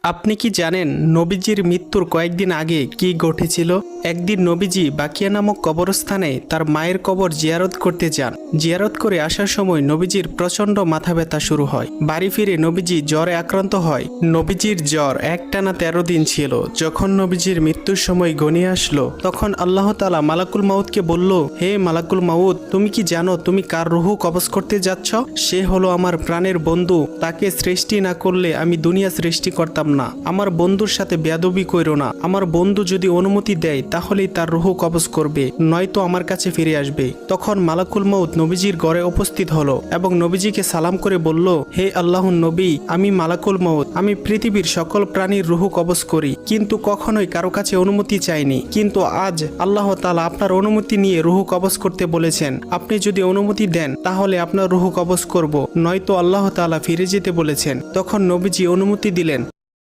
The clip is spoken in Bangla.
আপনি কি জানেন নবীজির মৃত্যুর কয়েকদিন আগে কি ঘটেছিল? একদিন নবীজি বাকিয়া নামক কবরস্থানে তার মায়ের কবর জিয়ারত করতে যান। জিয়ারত করে আসার সময় নবীজির প্রচণ্ড মাথা ব্যথা শুরু হয়। বাড়ি ফিরে নবীজি জ্বরে আক্রান্ত হয়। নবীজির জ্বর একটানা 13 দিন ছিল। যখন নবীজির মৃত্যুর সময় ঘনিয়ে আসলো, তখন আল্লাহ তাআলা মালাকুল মাউতকে বলল, হে মালাকুল মাউত, তুমি কি জানো তুমি কার রুহু কবজ করতে যাচ্ছ? সে হলো আমার প্রাণের বন্ধু। তাকে সৃষ্টি না করলে আমি দুনিয়া সৃষ্টি করতাম না। আমার বন্ধুর সাথে বেয়াদবি কইরো না। আমার বন্ধু যদি অনুমতি দেয় তাহলেই তার রুহু কবজ করবে, নয়তো আমার কাছে ফিরে আসবে। তখন মালাকুল মাউত নবীজির ঘরে উপস্থিত হলো এবং নবীজিকে সালাম করে বলল, হে আল্লাহর নবী, আমি মালাকুল মাউত। আমি পৃথিবীর সকল প্রাণীর রুহু কবজ করি, কিন্তু কখনোই কারো কাছে অনুমতি চাইনি। কিন্তু আজ আল্লাহ তাআলা আপনার অনুমতি নিয়ে রুহু কবজ করতে বলেছেন। আপনি যদি অনুমতি দেন তাহলে আপনার রুহু কবজ করব, নয়তো আল্লাহ তাআলা ফিরে যেতে বলেছেন। তখন নবীজি অনুমতি দিলেন